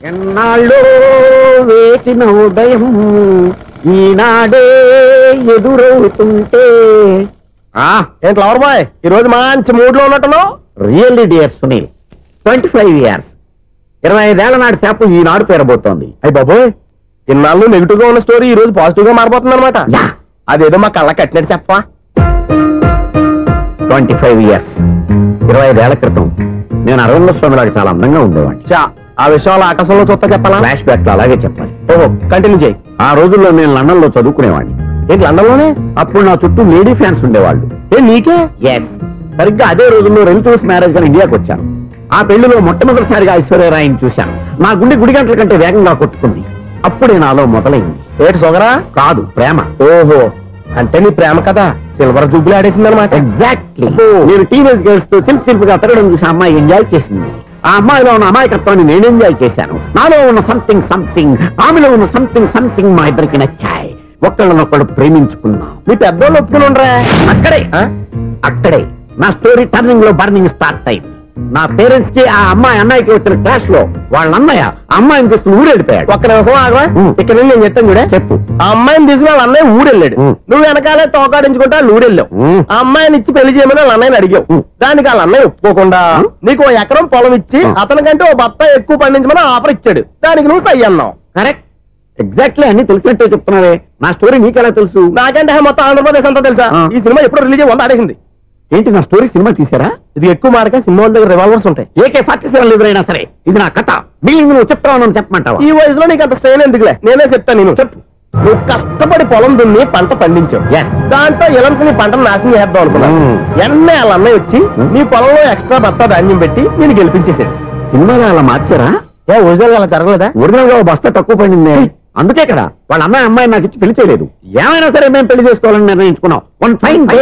ఎన్నాళ్ళో వేసిన ఉదయం ఈనాడే ఎదురవుతుంటే. ఏంటి లవర్ బాయ్, ఈ రోజు మంచి మూడ్ లో ఉన్నట్టున్నావు. రియల్లీ డియర్ సునీల్, 25 years 25 ఏళ్ల నాటి శాపం ఈనాడు పేరబోతోంది. అయ్యి బాబోయ్, ఇన్నాళ్ళు నెగిటివ్ గా ఉన్న స్టోరీ ఈ రోజు పాజిటివ్ గా మారిపోతుంది అనమాట. అదేదో మా కళ్ళ కట్టినట్టు చెప్పా. 25 years 25 ఏళ్ల క్రితం నేను అరవింద స్వామిలాగా చాలా అందంగా ఉండేవాడిని. ఆ విషయాలు ఆకాశంలో చూస్తా చెప్పాలా? ఫ్లాష్ బ్యాక్ లో అలాగే చెప్పాలి. ఓహో, కంటిన్యూ చేయి. ఆ రోజుల్లో నేను లండన్ లో చదువుకునేవాడిని. ఏంటి లండన్ లోనే? అప్పుడు నా చుట్టూ లేడీ ఫ్యాన్స్ ఉండేవాళ్ళు. నీకే? ఎస్, సరిగ్గా అదే రోజుల్లో రిలేటివ్స్ మ్యారేజ్ గా ఇండియాకి వచ్చాను. ఆ పెళ్లిలో మొట్టమొదటిసారిగా ఐశ్వర్యరాయని చూశాను. నా గుండె గుడి గంటల కంటే వేగంగా కొట్టుకుంది. అప్పుడే నాలో మొదలైంది. ఏటి సొగరా? కాదు, ప్రేమ. ఓహో, అంటే నీ ప్రేమ కదా సిల్వర్ జూబ్లీ ఆడేసింది అనమాట. ఎగ్జాక్ట్లీ. నేను టీనేజ్ గర్ల్స్ తో చిలుపుగా తిరగడం చూసి అమ్మాయి ఎంజాయ్ చేసింది. ఆ అమ్మాయిలో ఉన్న అమాయకత్వాన్ని నేను ఎంజాయ్ చేశాను. నాలో ఉన్న సంథింగ్ ఆమెలో ఉన్న సంథింగ్ మా ఇద్దరికి నచ్చాయి. ఒక్కళ్ళనొక్కడు ప్రేమించుకున్నాం. మీ పెద్దోళ్ళు ఒప్పుకుని ఉండరా? అక్కడే నా స్టోరీ టర్నింగ్ లో బర్నింగ్ స్టార్ట్ అయింది. నా పేరెంట్స్ కి ఆ అమ్మాయి అన్నయ్యకి వచ్చిన క్లాష్ లో వాళ్ళ అన్నయ్య అమ్మాయిని తీసుకుని ఊరెళ్ళిపోయాడు. ఒక్క నిమిషం ఆగవా? ఇక్కడ నేను చెప్తాను కూడా. చెప్పు. ఆ అమ్మాయిని తీసుకుని వాళ్ళ అన్నయ్య ఊరెళ్ళాడు. నువ్వు వెనకాలే తోకాడించుకుంటా ఊరెళ్ళావు. ఆ అమ్మాయిని ఇచ్చి పెళ్లి చేయమని వాళ్ళ అన్నయ్యని అడిగావు. దానికి వాళ్ళ అన్నయ్య ఒప్పుకోకుండా నీకు 1 ఎకరం పొలం ఇచ్చి అతనికంటే ఓ బత్త ఎక్కువ పండించమని ఆఫర్ ఇచ్చాడు. దానికి నువ్వు సై అన్నావు. కరెక్ట్, ఎగ్జాక్ట్లీ అన్ని తెలిసినట్టే చెప్తున్నావే. నా స్టోరీ నీకెలా తెలుసు? నాకంటే మొత్తం ఆంధ్రప్రదేశ్ అంతా తెలుసా? ఈ సినిమా ఎప్పుడు రిలీజ్ అయ్యి 100 ఆడేసింది. ఏంటి, నా స్టోరీ సినిమా తీసారా? ఇది ఎక్కువ మార్క సినిమా దగ్గర రివాల్వర్స్ ఉంటాయి. AK-47 ఎదురైనా సరే ఇది నా కథ. మిగిలింది నువ్వు చెప్తావు చెప్పమంటావా? ఈ వయసులో నీకు అంత స్ట్రెయిన్ ఎందుకులే, నేనే చెప్తాను. నేను చెప్పు. నువ్వు కష్టపడి పొలం దున్ని పంట పండించావు. దాంతో ఎలమ్స్ నీ పంటను నాశనం చేద్దాం అనుకున్నావు. ఎన్నే వాళ్ళ అన్నయ్య వచ్చి నీ పొలంలో ఎక్స్ట్రా బత్తా ధాన్యం పెట్టి నేను గెలిపించేసాడు. సినిమాలో అలా మార్చారా? ఒరిజినల్ అలా జరగలేదా? ఒరిజినల్ గా బస్తా తక్కువ పడింది. అందుకే కదా వాళ్ళ అమ్మాయి నాకు ఇచ్చి పెళ్లి చేయలేదు. ఏమైనా సరే మేము పెళ్లి చేసుకోవాలని నిర్ణయించుకున్నాం. One fine day.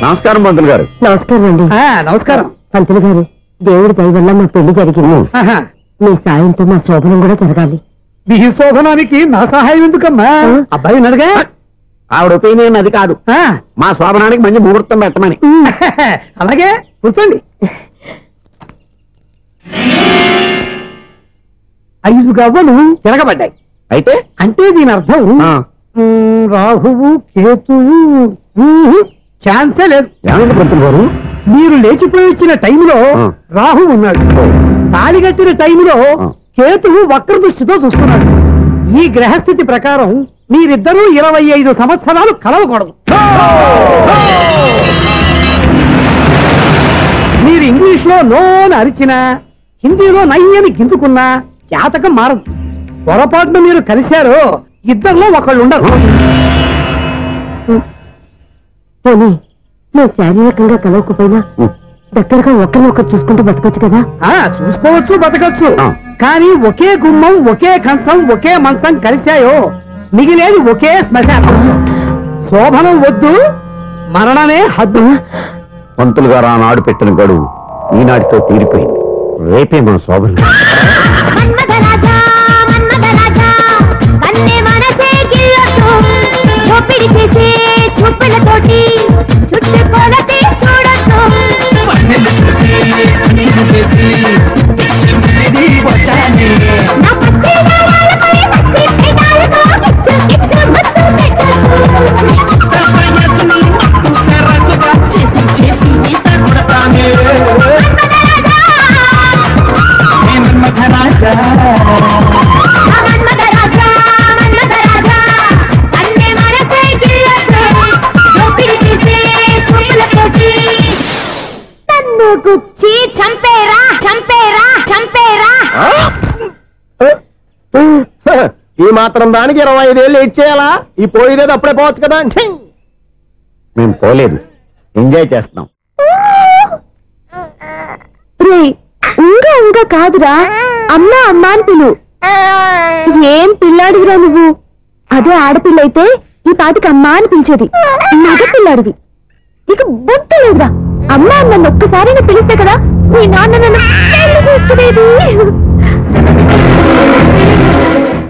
నమస్కారం పంతులు గారు. నమస్కారం అండి. నమస్కారం పంతులు గారు. దేవుడి దయ వల్ల మా పెళ్లి జరిగింది. మీ సాయంతో మా శోభనం కూడా జరగాలి. మీ శోభనానికి నా సహాయం ఎందుకమ్మా? అబ్బాయి ఉన్నాడుగా. ఆవిడ ఒపీనియన్ అది కాదు. మా శోభనానికి మంచి ముహూర్తం పెట్టమని. అలాగే కూర్చోండి. 5 గవ్వలు తిరగబడ్డాయి. అయితే అంటే దీని అర్థం రాహువు కేతువు ఛాన్సే లేదు. ఏమైంది పంతులు గారు? మీరు లేచిపోయి వచ్చిన టైంలో రాహు ఉన్నాడు. తాళిగట్టిన టైంలో కేతువు వక్ర దృష్టితో చూస్తున్నాడు. ఈ గ్రహస్థితి ప్రకారం మీరిద్దరూ 25 సంవత్సరాలు కలవకూడదు. మీరు ఇంగ్లీష్ లో నోని అరిచినా, హిందీలో నయ్యని గింజుకున్నా జాతకం మారదు. పొరపాటున మీరు కలిశారో ఇద్దరిలో ఒకళ్ళు ఉండరు. పోనీ మేము శారీరకంగా కలవకపోయినా దగ్గరగా ఒకరినొకరు చూసుకుంటూ బతకొచ్చు కదా? చూసుకోవచ్చు, బతకచ్చు. కానీ ఒకే గుమ్మం, ఒకే కంచం, ఒకే మంచం కలిశాయో మిగిలేది ఒకే శ్మశానం. శోభనం వద్దు, మరణమే హద్దు. పంతులు గారు ఆనాడు పెట్టిన గడువు ఈనాటితో తీరిపోయింది. రేపే మన శోభనం. ఈ మాత్రం దానికి 25 ఏళ్ళు ఇచ్చేయాలా? ఈ పోయేదేది అప్పుడే పోవచ్చు కదా. మేము పోలేదు, ఎంజాయ్ చేస్తున్నాం. ఇంకా ఇంకా కాదురా, అమ్మా అమ్మా అని పిలు. ఏం పిల్లాడివిరా నువ్వు? అదే ఆడపిల్ల అయితే ఈ పాటికి అమ్మా అని పిలిచేది. మగ పిల్లాడివి, నీకు బుద్ధి లేదురా. అమ్మా నన్ను ఒక్కసారి పిలిస్తే కదా మీ నాన్న నన్ను పెళ్లి చేసుకునేది.